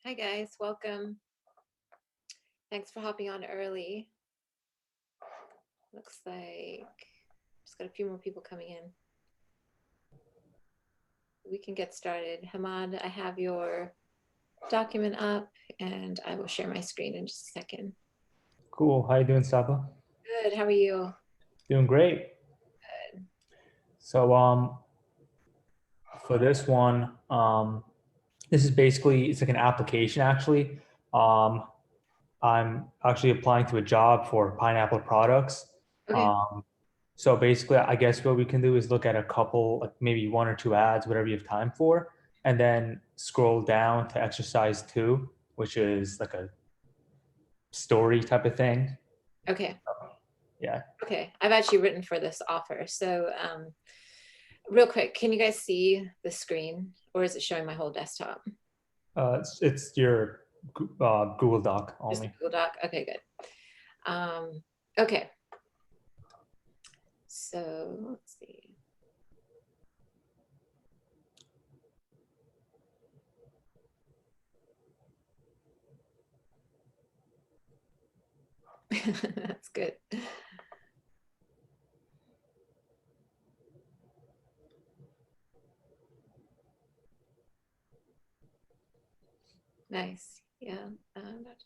Hi guys, welcome. Thanks for hopping on early. Looks like just got a few more people coming in. We can get started. Hamad, I have your document up and I will share my screen in just a second. Cool. How you doing, Sabah? Good, how are you? Doing great. Good. So, for this one, this is basically it's like an application actually. Um, I'm actually applying to a job for pineapple products. Okay, Um, so basically, I guess what we can do is look at a couple, like maybe one or two ads, whatever you have time for, and then scroll down to exercise two, which is like a story type of thing. okay, Yeah. okay. I've actually written for this offer. So real quick, can you guys see the screen or is it showing my whole desktop? It's your Google Doc Just a only. Google Doc? Okay, good. Okay, so let's see. That's good. Nice. Yeah. That's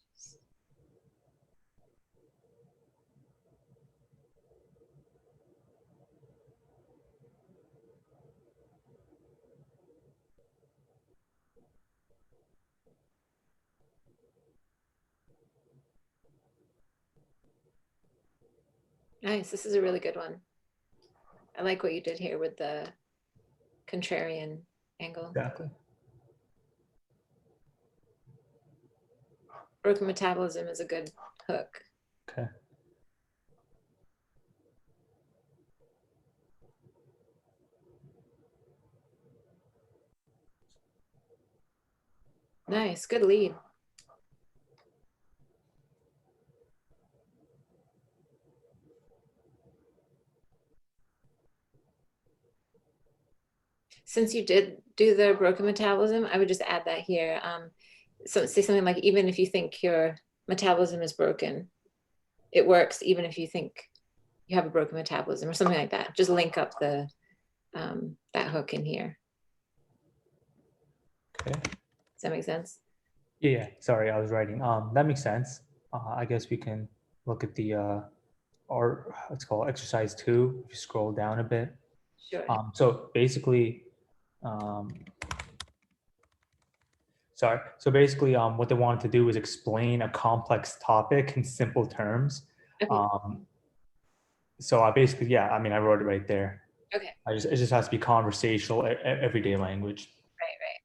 nice. This is a really good one. I like what you did here with the contrarian angle. Exactly. Broken metabolism is a good hook. Okay. Nice. Good lead. Since you did do the broken metabolism, I would just add that here. So say something like, even if you think your metabolism is broken, it works even if you think you have a broken metabolism or something like that. Just link up the that hook in here. Okay. Does that make sense? Yeah. Sorry, I was writing. That makes sense. I guess we can look at the or let's call it exercise two. If you scroll down a bit. Sure. So basically, um, sorry. So basically, what they wanted to do was explain a complex topic in simple terms. Okay. Um, so I basically, yeah, I mean, I wrote it right there. Okay. It just has to be conversational, everyday language. Right.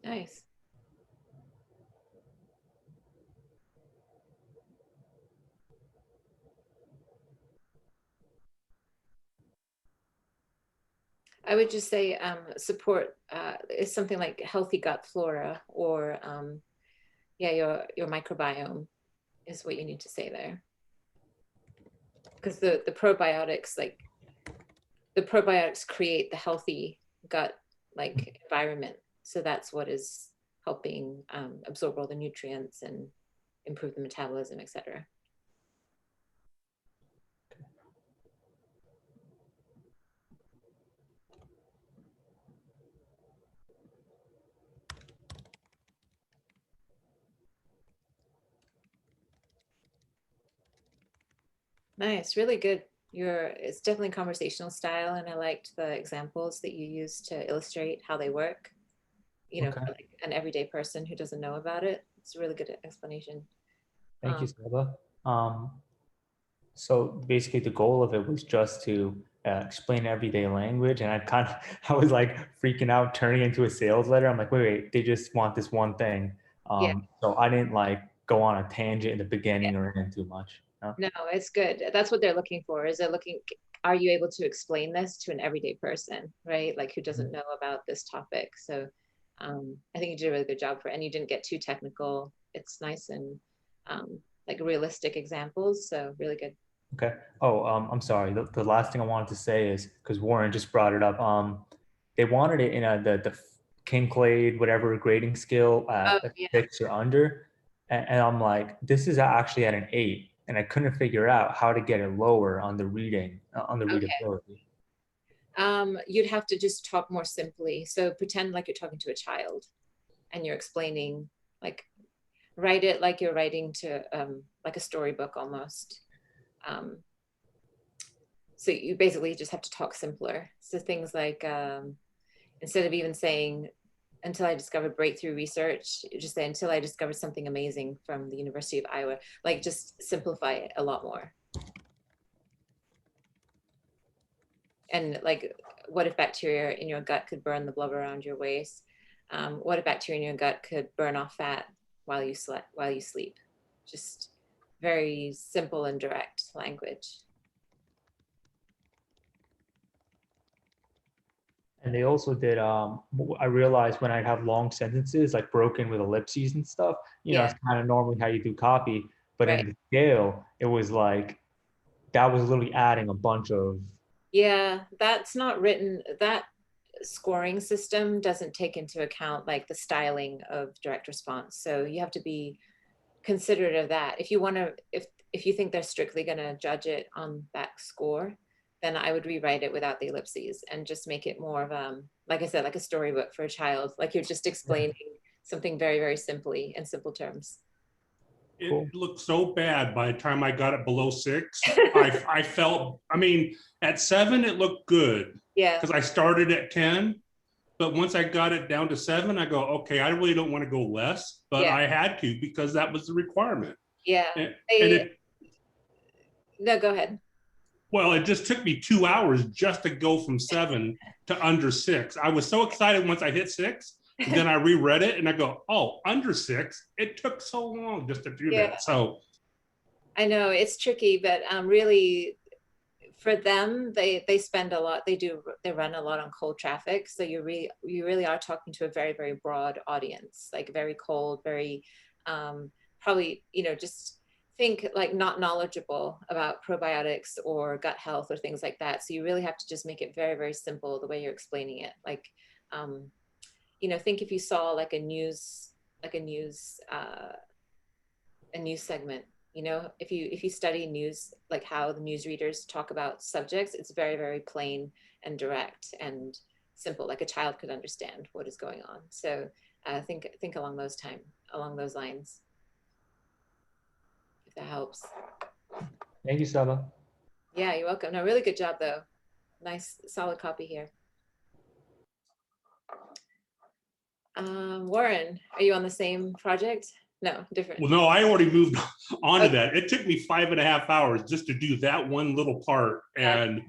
Nice. I would just say support is something like healthy gut flora or yeah, your microbiome is what you need to say there. Because the probiotics, like the probiotics create the healthy gut like environment. So that's what is helping absorb all the nutrients and improve the metabolism, etc. Nice, really good. It's definitely conversational style, and I liked the examples that you used to illustrate how they work. You know, Okay. for like an everyday person who doesn't know about it. It's a really good explanation. Thank you, Um, Saba. So basically, the goal of it was just to explain everyday language, and I kind of I was like freaking out, turning into a sales letter. I'm like, wait, they just want this one thing. yeah, So I didn't like go on a tangent in the yeah, beginning or anything too much. No? No, it's good. That's what they're looking for. Is they're looking, are you able to explain this to an everyday person, right? Like who doesn't know about this topic. So I think you did a really good job and you didn't get too technical. It's nice and like realistic examples. So really good. Okay. Oh, I'm sorry. The last thing I wanted to say is because Warren just brought it up. They wanted it in the Kinklade whatever grading scale Oh at a yeah. 6 or under, and I'm like, this is actually at an 8, and I couldn't figure out how to get it lower on the reading on the Okay. readability. You'd have to just talk more simply. So pretend like you're talking to a child and you're explaining, like write it like you're writing to like a storybook almost. So you basically just have to talk simpler. So things like instead of even saying until I discovered breakthrough research, you just say until I discovered something amazing from the University of Iowa. Like just simplify it a lot more. And like, what if bacteria in your gut could burn the blood around your waist? What if bacteria in your gut could burn off fat while you sleep? Just very simple and direct language. And they also did. I realized when I have long sentences like broken with ellipses and stuff, Yeah, it's kind of normally how you do copy. But in right. the scale, it was like that was literally adding a bunch of. Yeah, that's not written. That scoring system doesn't take into account like the styling of direct response. So you have to be considerate of that. If you want to, if you think they're strictly going to judge it on that score, then I would rewrite it without the ellipses and just make it more of like I said, like a storybook for a child. Like you're just explaining something very, very simply in simple terms. It Cool. looked so bad by the time I got it below 6. I felt, I mean, at 7, it looked good Yeah, because I started at 10. But once I got it down to 7, I go, okay, I really don't want to go less, but yeah, I had to because that was the requirement. yeah. And They it, no, go ahead. well, it just took me 2 hours just to go from 7 to under 6. I was so excited once I hit 6. And then I reread it and I go, oh, under 6. It took so long just to do Yeah, that. So I know it's tricky, but really for them, they spend a lot. They run a lot on cold traffic. So you really are talking to a very, very broad audience, like very cold, very probably, just think like not knowledgeable about probiotics or gut health or things like that. So you really have to just make it very, very simple the way you're explaining it. Like, think if you saw like like a news segment. If you study news, like how the newsreaders talk about subjects, it's very, very plain and direct and simple, like a child could understand what is going on. So think along those lines, if that helps. Thank you, Sabah. Yeah, you're welcome. No, really good job though. Nice solid copy here. Warren, are you on the same project? No, different. well, no, I already moved on to Okay, that. It took me 5.5 hours just to do that one little part. gotcha. And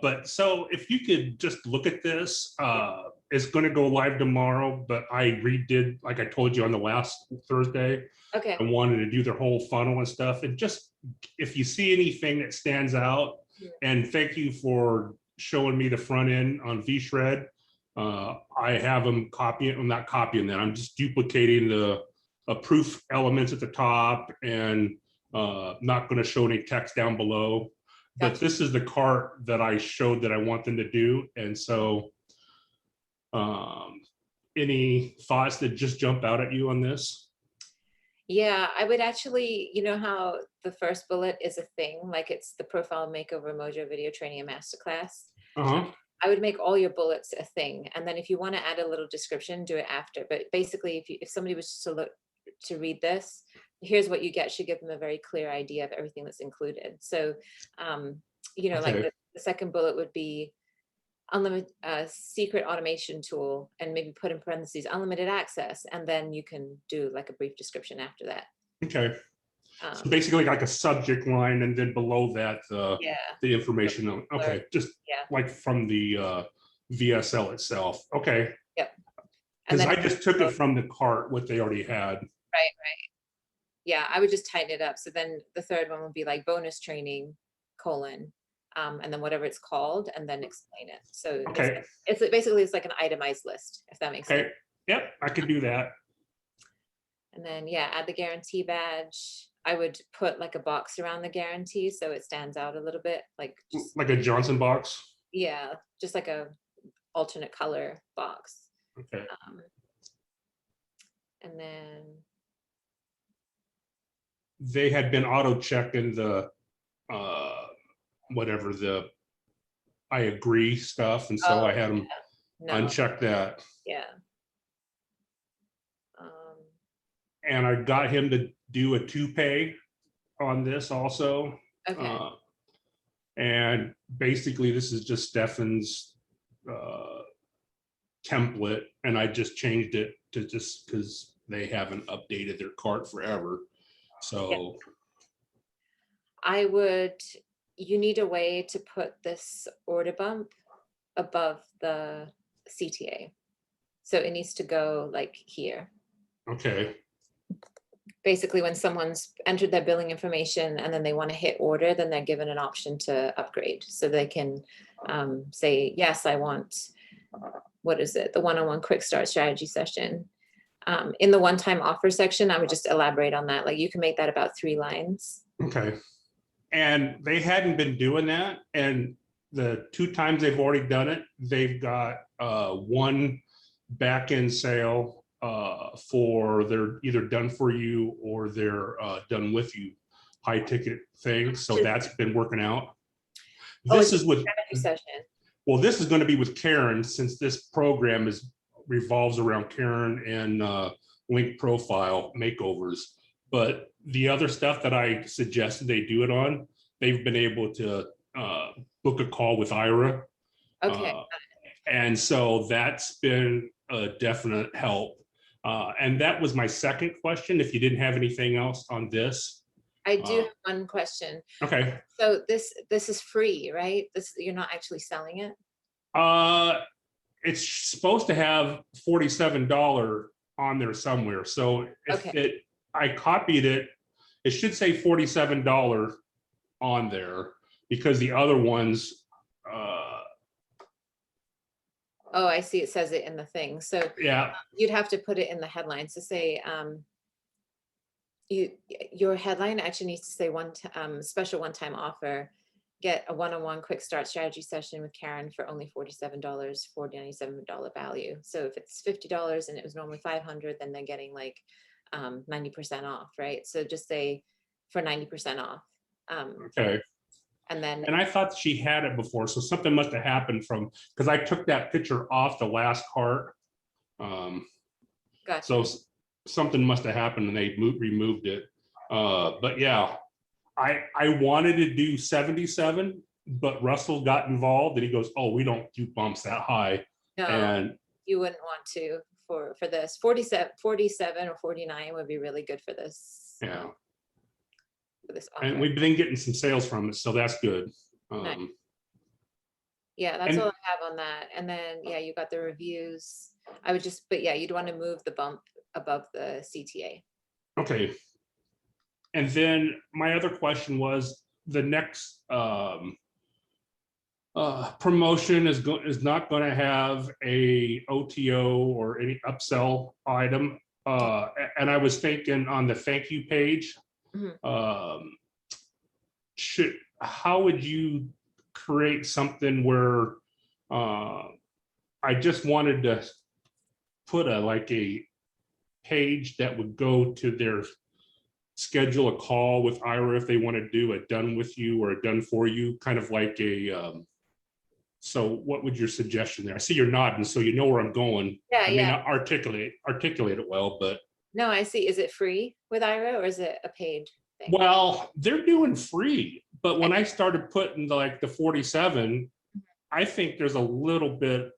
but so if you could just look at this, Yeah. it's going to go live tomorrow. But I redid, like I told you on the last Thursday, Okay. I wanted to do their whole funnel and stuff. And just if you see anything that stands out, and thank you for showing me the front end on VShred. I have them copying. I'm not copying that. I'm just duplicating the proof elements at the top and not going to show any text down below. But Gotcha. this is the cart that I showed that I want them to do. And so any thoughts that just jump out at you on this? Yeah, I would actually, how the first bullet is a thing, like it's the profile makeover mojo video training and masterclass. Uh-huh. I would make all your bullets a thing. And then if you want to add a little description, do it after. But basically, if somebody was to read this, here's what you get should give them a very clear idea of everything that's included. So, like Okay. the second bullet would be unlimited secret automation tool, and maybe put in parentheses unlimited access, and then you can do like a brief description after that. Okay. So Um, basically like a subject line, and then below that, yeah, the information on, okay, just yeah, like from the VSL itself. Okay. yep. And Because then I just took it from the cart, what they already had. right, Yeah, I would just tighten it up. So then the third one would be like bonus training, colon, and then whatever it's called, and then explain it. So Okay. it's basically, it's like an itemized list, if that makes Okay. sense. Yep, I could do that. And then, yeah, add the guarantee badge. I would put like a box around the guarantee so it stands out a little bit, like just, Like a Johnson box. yeah, just like a alternate color box. Okay. And then, They had been auto checking the whatever the I agree stuff, and so oh, I had them no, uncheck that. yeah. And I got him to do a 2-pay on this also. Okay. And basically, this is just Stefan's template, and I just changed it to just because they haven't updated their cart forever. So You need a way to put this order bump above the CTA. So it needs to go like here. okay, Basically, when someone's entered their billing information and then they want to hit order, then they're given an option to upgrade. So they can say, yes, I want, what is it? The one-on-one quick start strategy session. In the one-time offer section, I would just elaborate on that. Like you can make that about 3 lines. okay. And they hadn't been doing that, and the 2 times they've already done it, they've got 1 back-end sale for their either done for you or their done with you high ticket thing. So that's been working out. This is with strategy session. Well, this is going to be with Karen, since this program revolves around Karen and link profile makeovers. But the other stuff that I suggested they do it on, they've been able to book a call with Ira. Okay. And so that's been a definite help. And that was my second question, if you didn't have anything else on this. I do have one question. Okay. So this is free, right? You're not actually selling it? It's supposed to have $47 on there somewhere. So if I copied it, it should say $47 on there, because the other ones. Oh, I see. It says it in the thing. So Yeah. You'd have to put it in the headlines to say, your headline actually needs to say special one-time offer. Get a one-on-one quick start strategy session with Karen for only $47 for $97 value. So if it's $50 and it was normally $500, then they're getting like 90% off, right? So just say for 90% off. Okay. And I thought she had it before, so something must have happened from, because I took that picture off the last cart. Gotcha. So something must have happened and they removed it. But yeah, I wanted to do 77, but Russell got involved and he goes, "Oh, we don't do bumps that high." No, and you wouldn't want to for this. 47 or 49 would be really good for this. Yeah. For this offer. And we've been getting some sales from it, so that's good. Nice. Yeah, that's all I have on that. And then, yeah, you got the reviews. I would just, but yeah, you'd want to move the bump above the CTA. Okay. And then my other question was, the next promotion is not going to have a OTO or any upsell item. And I was thinking on the thank you page, how would you create something where I just wanted to put a page that would go to their schedule a call with Ira if they want to do a done with you or a done for you, kind of like a so what would your suggestion there? I see you're nodding, so you know where I'm going. Yeah, I mean, articulate it well, but no, I see. Is it free with Ira or is it a paid thing? Well, they're doing free, but when I started putting the 47, I think there's a little bit,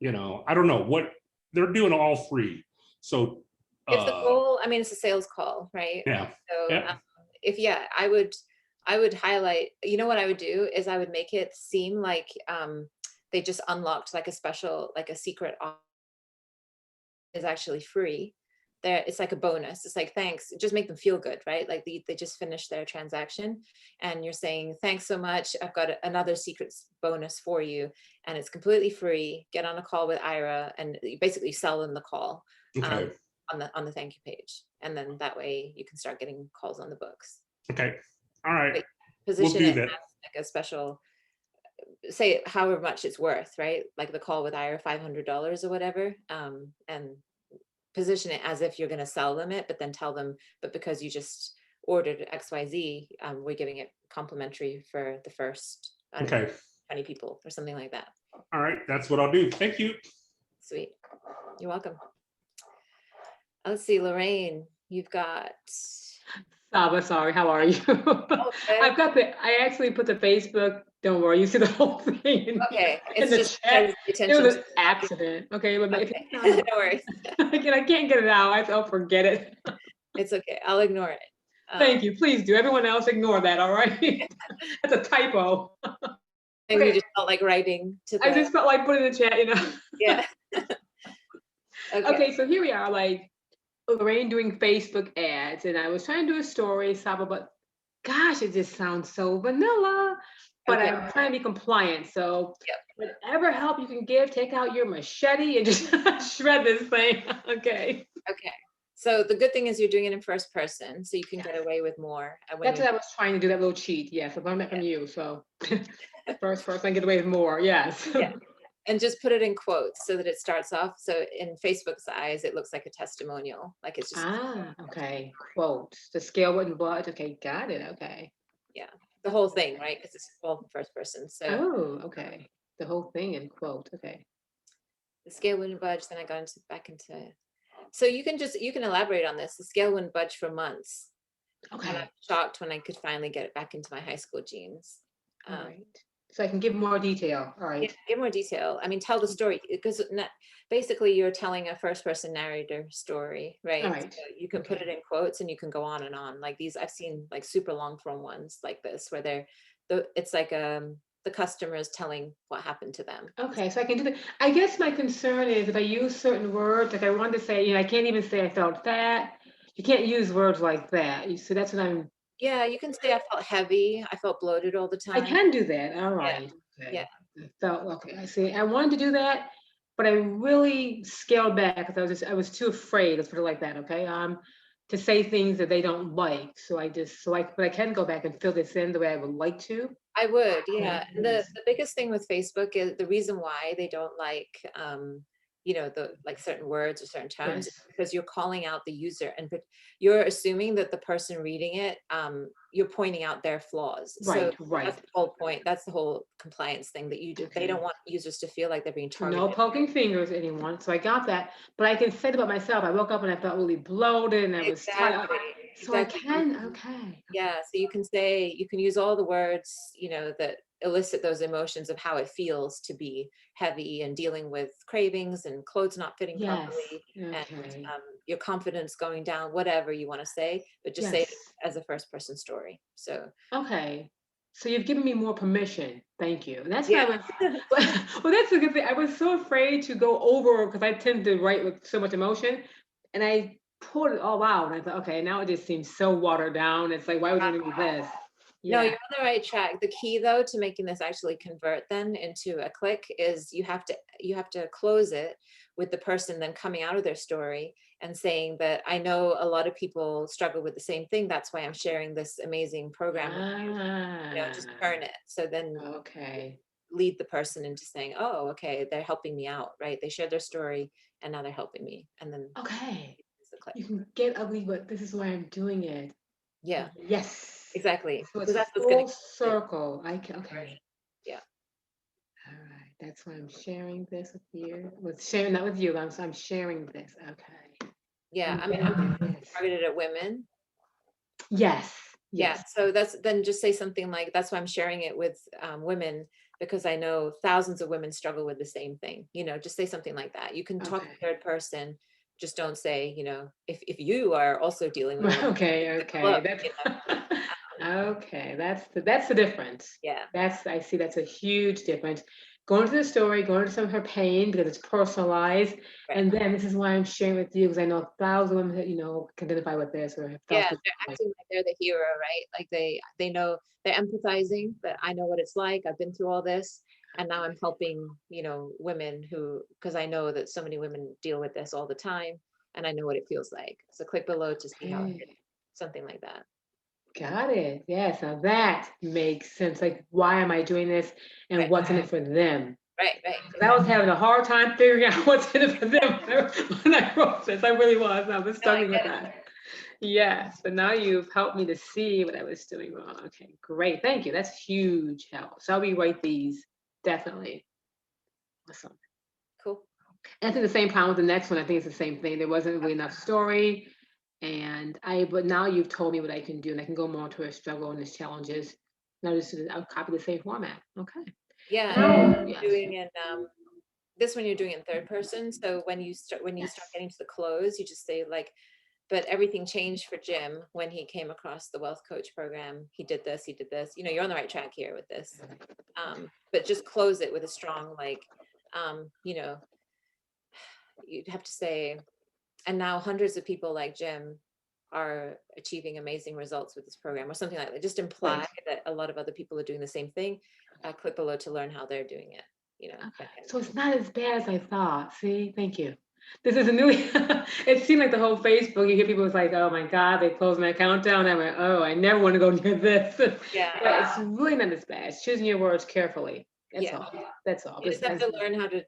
I don't know what they're doing, all free. So it's the goal. I mean, it's a sales call, right? Yeah. So yeah. I would highlight, what I would do is I would make it seem like they just unlocked like a special, like a secret offer is actually free. it's like a bonus. It's like, thanks, just make them feel good, right? Like they just finished their transaction and you're saying, thanks so much. I've got another secret bonus for you and it's completely free. Get on a call with Ira and you basically sell them the call Okay. on the thank you page. And then that way you can start getting calls on the books. Okay. All right. But position do it that. as like a special, say however much it's worth, right? Like the call with Ira, $500 or whatever. And position it as if you're going to sell them it, but then tell them, but because you just ordered XYZ, we're giving it complimentary for the first, I don't know, Okay. 20 people or something like that. All right. That's what I'll do. Thank you. Sweet. You're welcome. Let's see, Lorraine, you've got. Sabah, sorry, how are you? Okay. I actually put the Facebook, don't worry, you see the whole thing. Okay, in it's the just chat. attention. It was an accident, okay? But if Okay. it's not, No worries. I can't get it out, I'll forget it. It's okay, I'll ignore it. Thank you, please do. Everyone else ignore that, all right? That's a typo. Maybe you Okay. just felt like writing to the. I just felt like putting it in the chat, you know? Yeah. Okay, so here we are, like Lorraine doing Facebook ads, and I was trying to do a story, Sabah, but gosh, it just sounds so vanilla. But Okay. I'm trying to be compliant, so Yep. whatever help you can give, take out your machete and just shred this thing. Okay. Okay. So the good thing is you're doing it in first person, so you can get away with more. That's what I was trying to do, that little cheat. Yes, I learned that from you. So first person, I get away with more. Yes. Yeah. And just put it in quotes so that it starts off. So in Facebook's eyes, it looks like a testimonial, like it's just Okay. Quote. The scale wouldn't budge. Okay, got it. Okay. the whole thing, right? Because it's all in first person. So Oh, okay. The whole thing in quote. Okay. the scale wouldn't budge. Then I got back into. So you can elaborate on this. The scale wouldn't budge for months. Okay. And I'm shocked when I could finally get it back into my high school jeans. All right. So I can give more detail. All right. Give more detail. I mean, tell the story, because basically you're telling a first person narrator story, right? All right. So you can put it in quotes and you can go on and on. Like these, I've seen like super long form ones like this, where it's like the customer is telling what happened to them. Okay, so I can do that. I guess my concern is if I use certain words, like I want to say, I can't even say I felt fat. You can't use words like that. So that's what I'm. Yeah, you can say I felt heavy. I felt bloated all the I time. can do that. All right. Okay. Yeah. I felt okay. I see. I wanted to do that, but I really scaled back because I was too afraid. Let's put it like that. Okay. To say things that they don't like. So but I can go back and fill this in the way I would like to. I would, yeah. Okay. And the biggest thing with Facebook is the reason why they don't like certain words or certain terms, Yes. because you're calling out the user and you're assuming that the person reading it, you're pointing out their flaws. Right, So right. that's the whole point. That's the whole compliance thing that you do. They Okay. don't want users to feel like they're being targeted. No poking fingers at anyone. So I got that. But I can say it about myself. I woke up and I felt really bloated and I was tired. So I can, okay. Yeah, so you can use all the words, that elicit those emotions of how it feels to be heavy and dealing with cravings and clothes not fitting Yes. properly, Okay. and your confidence going down, whatever you want to say, but just say it Yes. as a first person story. So Okay. So you've given me more permission. Thank you. And that's Yeah. why well, that's a good thing. I was so afraid to go over because I tend to write with so much emotion. And I pulled it all out. And I thought, okay, now it just seems so watered down. It's like, why would you do this? No, Yeah. you're on the right track. The key though to making this actually convert then into a click is you have to close it with the person then coming out of their story and saying that I know a lot of people struggle with the same thing. That's why I'm sharing this amazing program with you. Just turn it. So then Okay. lead the person into saying, oh, okay, they're helping me out, right? They shared their story and now they're helping me. And then Okay. it's a click. You can get ugly, but this is why I'm doing it. Yeah, Yes. exactly. So Because it's that's what's full going to circle. Okay. Yeah. All right. That's why I'm sharing this with you. Sharing that with you. I'm sharing this. Okay. Yeah, I mean, I'm Yes. targeted at women. Yes. Yeah, so then just say something like, that's why I'm sharing it with women, because I know thousands of women struggle with the same thing. Just say something like that. You can talk in Okay. third person. Just don't say, if you are also dealing with it. Okay. Look, Okay. That's the difference. Yeah. I see that's a huge difference. go into the story, go into some of her pain because it's personalized. Right. And then this is why I'm sharing with you because I know 1,000 women that, can identify with this or have felt Yeah, this they're way. acting like they're the hero, right? Like they know they're empathizing, but I know what it's like. I've been through all this, and now I'm helping, women who, because I know that so many women deal with this all the time, and I know what it feels like. So click below to see how Okay. something like that. Got it. Yes, now that makes sense. Like, why am I doing this and Right. what's in it for them? Right, 'Cause I was having a hard time figuring out what's in it for them when I wrote this. I really was. I was struggling with that. Yes, but now you've helped me to see what I was doing wrong. Okay, great. Thank you. That's huge help. So I'll rewrite these definitely. Awesome. Cool. And I think the same problem with the next one. I think it's the same thing. There wasn't really enough story. But now you've told me what I can do, and I can go more to a struggle and its challenges. Now I'll copy the same format. Okay. Yeah, Now, you're doing in this one you're doing in third person. So when you start getting to the close, you just say like, but everything changed for Jim when he came across the wealth coach program. He did this, he did this. You're on the right track here with this. But just close it with a strong like, you'd have to say, and now hundreds of people like Jim are achieving amazing results with this program or something like that. Just imply Right. that a lot of other people are doing the same thing. Click below to learn how they're doing it. So it's not as bad as I thought. See, thank you. This is a new. It seemed like the whole Facebook. You hear people was like, "Oh my God, they closed my account down." I went, "Oh, I never want to go near this." Yeah. But it's really not as bad. It's choosing your words carefully. That's Yeah. all. That's all. You just have to learn how to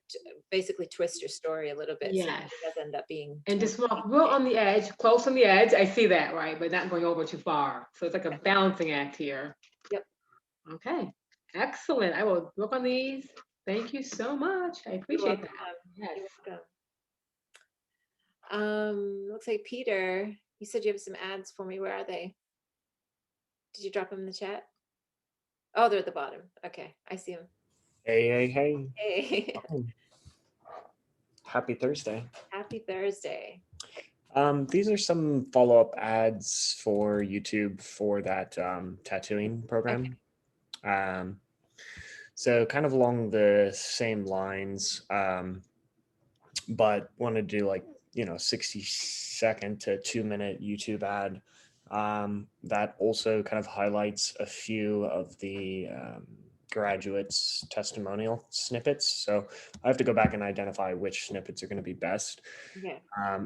basically twist your story a little bit. So Yes. it does end up being. And just walk real on the edge, close on the edge. I see that, right? But not going over too far. So it's like a balancing act here. Yep. Okay. Excellent. I will work on these. Thank you so much. I appreciate that. Yes. You're welcome. Looks like Peter, you said you have some ads for me. Where are they? Did you drop them in the chat? Oh, they're at the bottom. Okay, I see them. Hey, hey, hey. Hey, Oh, happy Thursday. happy Thursday. These are some follow-up ads for YouTube for that tattooing program. So kind of along the same lines, but want to do like, 60-second to 2-minute YouTube ad that also kind of highlights a few of the graduates' testimonial snippets. So I have to go back and identify which snippets are going to be best. Okay.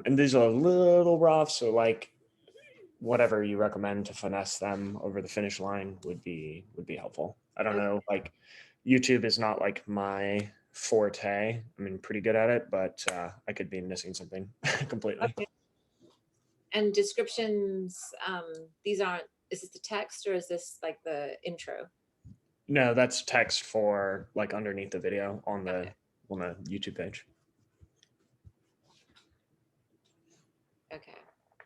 And these are a little rough, so like whatever you recommend to finesse them over the finish line would be helpful. I don't know, like YouTube is not like my forte. I mean, pretty good at it, but I could be missing something completely. Okay. And descriptions, these aren't, is this the text or is this like the intro? No, that's text for like underneath the video on the YouTube page. Okay.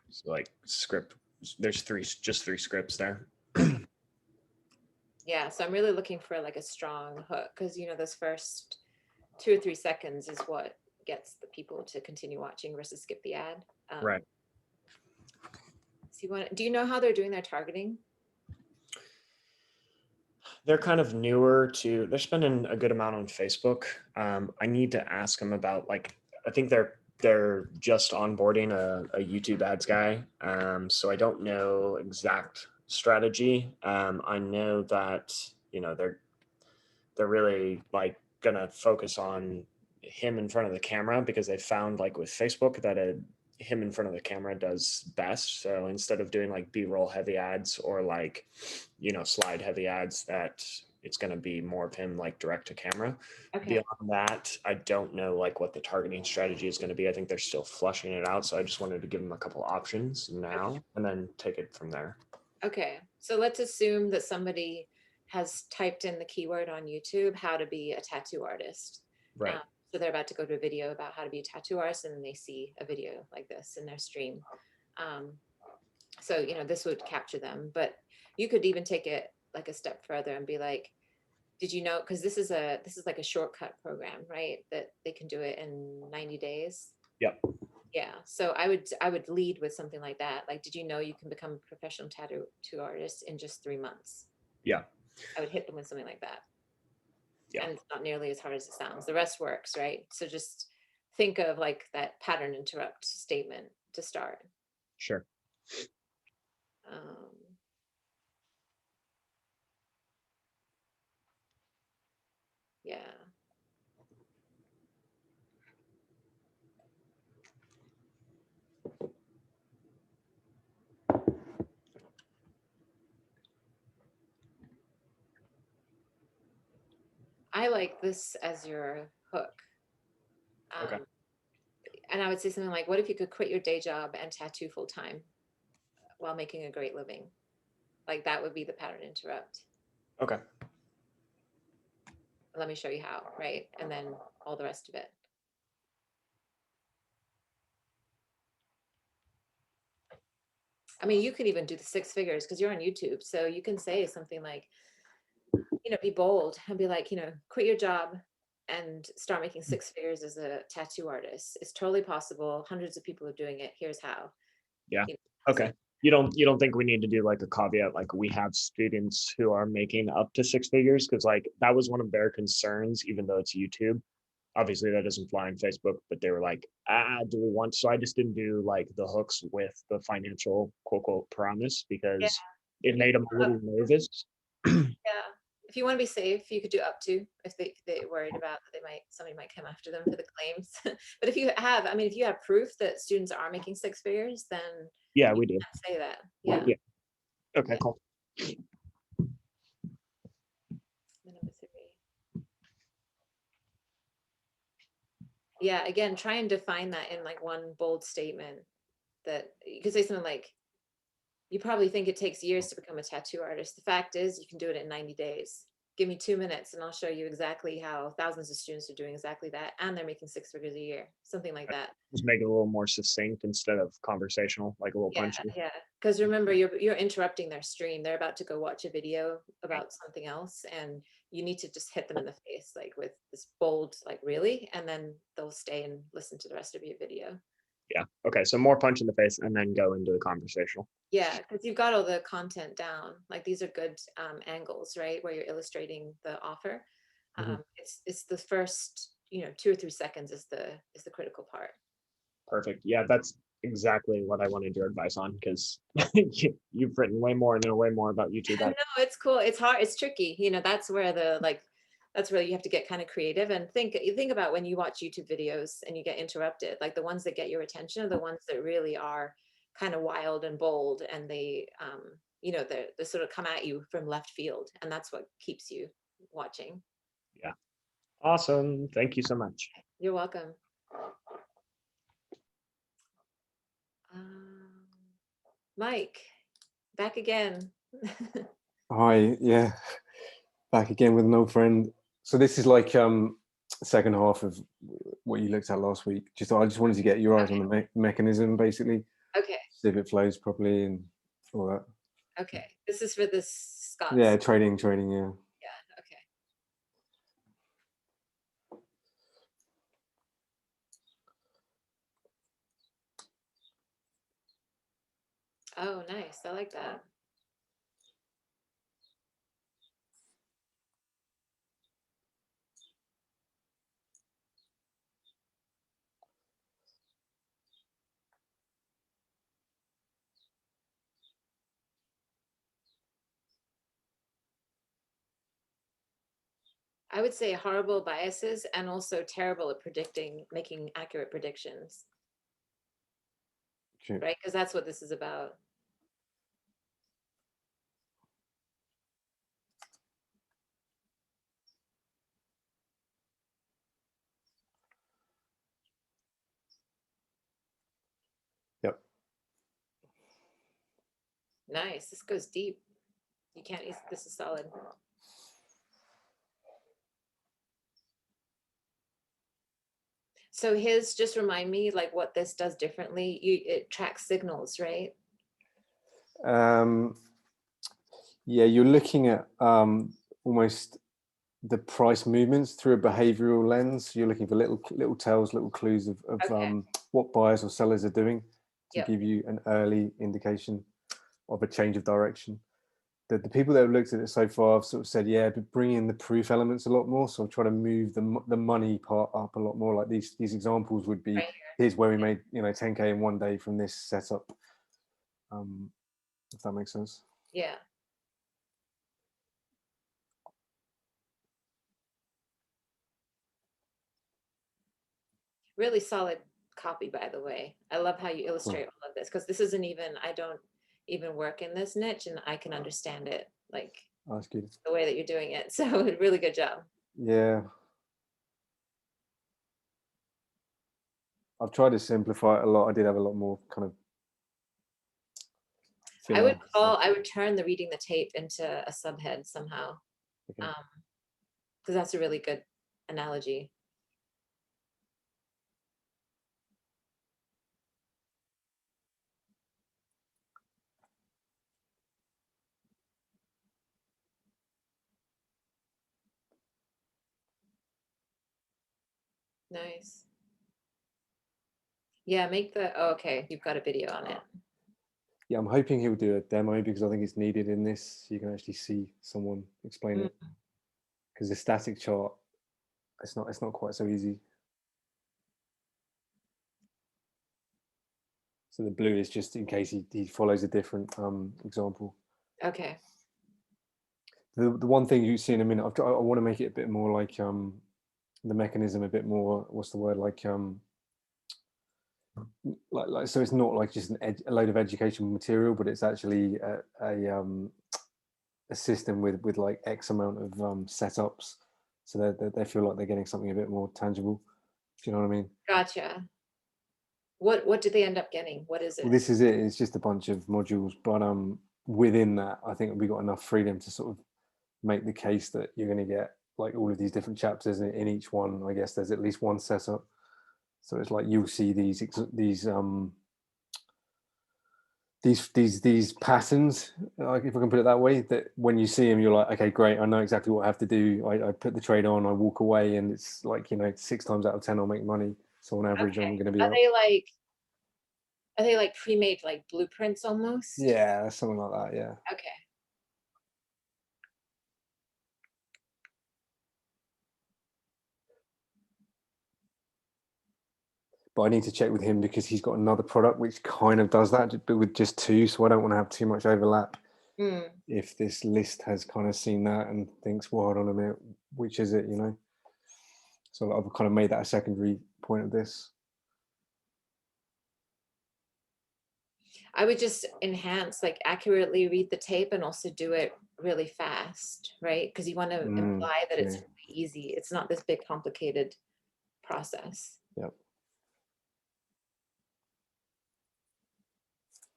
So like script, there's just three scripts there. Yeah, so I'm really looking for like a strong hook because those first 2 or 3 seconds is what gets the people to continue watching versus skip the ad. Right. So do you know how they're doing their targeting? They're kind of newer to, they're spending a good amount on Facebook. I need to ask them about like, I think they're just onboarding a YouTube ads guy. So I don't know exact strategy. I know that, they're really like gonna focus on him in front of the camera because they found like with Facebook that him in front of the camera does best. So instead of doing like B-roll heavy ads or like, slide heavy ads, that it's going to be more of him like direct to camera. Okay. Beyond that, I don't know like what the targeting strategy is going to be. I think they're still flushing it out. So I just wanted to give them a couple options now and then take it from there. Okay. So let's assume that somebody has typed in the keyword on YouTube, how to be a tattoo artist. Right. So they're about to go to a video about how to be a tattoo artist, and then they see a video like this in their stream. So this would capture them, but you could even take it like a step further and be like, did you know, because this is like a shortcut program, right? That they can do it in 90 days. Yep. Yeah. So I would lead with something like that. Like, did you know you can become a professional tattoo artist in just 3 months? Yeah. I would hit them with something like that. Yeah. And it's not nearly as hard as it sounds. The rest works, right? So just think of like that pattern interrupt statement to start. Sure. Yeah. I like this as your hook. Okay. And I would say something like, what if you could quit your day job and tattoo full time while making a great living? Like that would be the pattern interrupt. Okay. Let me show you how, right? And then all the rest of it. I mean, you could even do the 6 figures because you're on YouTube. So you can say something like, be bold and be like, quit your job and start making 6 figures as a tattoo artist. It's totally possible. Hundreds of people are doing it. Here's how. Yeah. So Okay. You don't think we need to do like a caveat, like we have students who are making up to 6 figures? Because like that was one of their concerns, even though it's YouTube. Obviously that doesn't fly on Facebook, but they were like, do we want, so I just didn't do like the hooks with the financial quote unquote promise because it made them a little nervous. Yeah. If you want to be safe, you could do up to if they're worried about that somebody might come after them for the claims. But if you have proof that students are making 6 figures, then Yeah, you we do. can say that. Yeah. Okay, cool. Number 3. Yeah, again, try and define that in like one bold statement. That you could say something like, you probably think it takes years to become a tattoo artist. The fact is you can do it in 90 days. Give me 2 minutes and I'll show you exactly how thousands of students are doing exactly that. And they're making 6 figures a year, something like that. Just make it a little more succinct instead of conversational, like a little punchy. Yeah. Because remember, you're interrupting their stream. They're about to go watch a video about something else. And you need to just hit them in the face, like with this bold, like really, and then they'll stay and listen to the rest of your video. Yeah. Okay. So more punch in the face and then go into the conversational. Yeah, because you've got all the content down. Like these are good angles, right? Where you're illustrating the offer. It's the first, 2 or 3 seconds is the critical part. Perfect. Yeah, that's exactly what I wanted your advice on because you've written way more and know way more about YouTube. No, it's cool. It's hard. It's tricky. That's where that's where you have to get kind of creative and think about when you watch YouTube videos and you get interrupted. Like the ones that get your attention are the ones that really are kind of wild and bold, and they sort of come at you from left field, and that's what keeps you watching. Yeah. Awesome. Thank you so much. You're welcome. Mike, back again. Hi, yeah, back again with an old friend. So this is like second half of what you looked at last week. I just wanted to get your eyes on the mechanism, basically. Okay. See if it flows properly and all that. Okay. This is for this Scots. Yeah, trading, yeah. Yeah, okay. Oh, nice. I like that. I would say horrible biases and also terrible at making accurate predictions. Sure. Right? Because that's what this is about. Yep. Nice. This goes deep. You can't, this is solid. So just remind me like what this does differently. It tracks signals, right? Yeah, you're looking at almost the price movements through a behavioral lens. You're looking for little tells, little clues of Okay. what buyers or sellers are doing to Yep. give you an early indication of a change of direction. the people that have looked at it so far have sort of said, yeah, but bring in the proof elements a lot more. So I'm trying to move the money part up a lot more. Like these examples would be, Right. here's where we made 10K in one day from this setup. If that makes sense. Yeah. Really solid copy, by the way. I love how you illustrate all of this, because this isn't even, I don't even work in this niche, and I can understand it like That's good. the way that you're doing it. So really good job. Yeah. I've tried to simplify it a lot. I did have a lot more kind of. I would turn the reading the tape into a subhead somehow. Okay. Because that's a really good analogy. Nice. Yeah, make the, oh, okay, you've got a video on it. Yeah, I'm hoping he'll do a demo because I think it's needed in this. So you can actually see someone explain it. Because the static chart, it's not quite so easy. So the blue is just in case he follows a different example. Okay. The one thing you see in a minute, I want to make it a bit more like the mechanism a bit more, what's the word, like so it's not like just a load of educational material, but it's actually a system with like X amount of setups, so they feel like they're getting something a bit more tangible. Do you know what I mean? Gotcha. What did they end up getting? What is it? Well, this is it. It's just a bunch of modules, but within that, I think we got enough freedom to sort of make the case that you're going to get like all of these different chapters in each one. I guess there's at least one setup. So it's like you'll see these patterns, like if I can put it that way, that when you see them, you're like, okay, great, I know exactly what I have to do. I put the trade on, I walk away, and it's like 6 times out of 10 I'll make money. So on average, Okay. I'm going to be. Are they like pre-made like blueprints almost? Yeah, something like that. Yeah. Okay. But I need to check with him because he's got another product which kind of does that, but with just 2. So I don't want to have too much overlap. If this list has kind of seen that and thinks, well, hold on a minute, which is it, So I've kind of made that a secondary point of this. I would just enhance, like accurately read the tape and also do it really fast, right? Because you want to imply that it's really easy. It's not this big complicated process. Yep.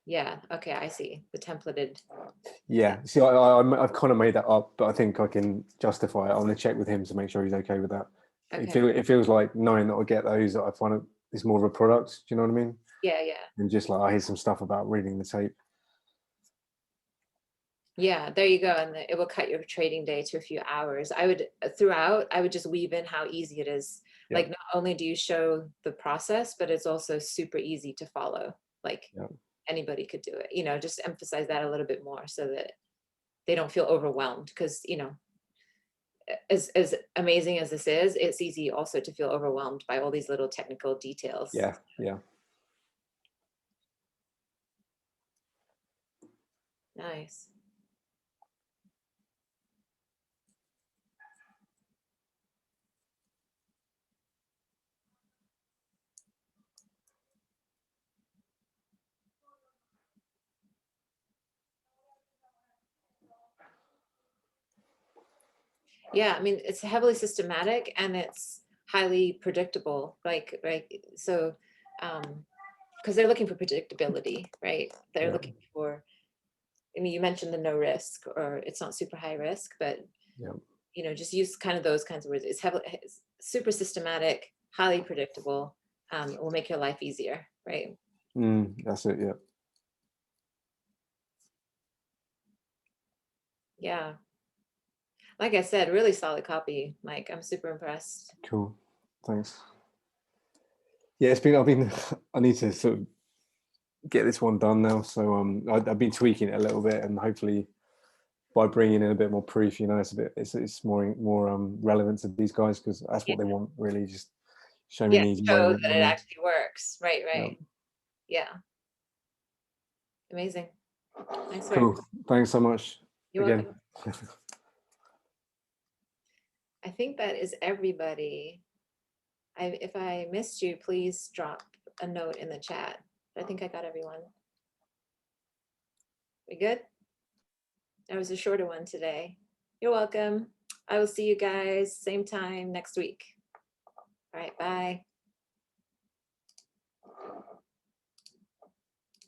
Yeah. Okay. I see the templated. Yeah. See, I've kind of made that up, but I think I can justify it. I'm going to check with him to make sure he's okay with that. Okay. It feels like knowing that I get those, I find it's more of a product. Do you know what I mean? Yeah. Yeah. And just like I hear some stuff about reading the tape. Yeah, there you go. And it will cut your trading day to a few hours. I would just weave in how easy it is. Yep. Like not only do you show the process, but it's also super easy to follow. Like anybody could do it, just emphasize that a little bit more so that they don't feel overwhelmed. Because, as amazing as this is, it's easy also to feel overwhelmed by all these little technical details. Yeah. Yeah. Nice. Yeah, I mean, it's heavily systematic and it's highly predictable. So, because they're looking for predictability, right? They're looking for, you mentioned the no risk, or it's not super high risk, but just use kind of those kinds of words. It's super systematic, highly predictable. It will make your life easier, right? That's it. Yeah. Yeah. Like I said, really solid copy, Mike. I'm super impressed. Cool. Thanks. Yeah, I need to sort of get this one done now. So I've been tweaking it a little bit, and hopefully by bringing in a bit more proof, it's more relevant to these guys because that's what they want, really. Just show me Yeah, an easy way. show to that make it money. actually works. Right, right. Yeah. Amazing. Nice work. Cool. Thanks so much. You're again. welcome. I think that is everybody. If I missed you, please drop a note in the chat. I think I got everyone. We good? That was a shorter one today. You're welcome. I will see you guys same time next week. All right, bye.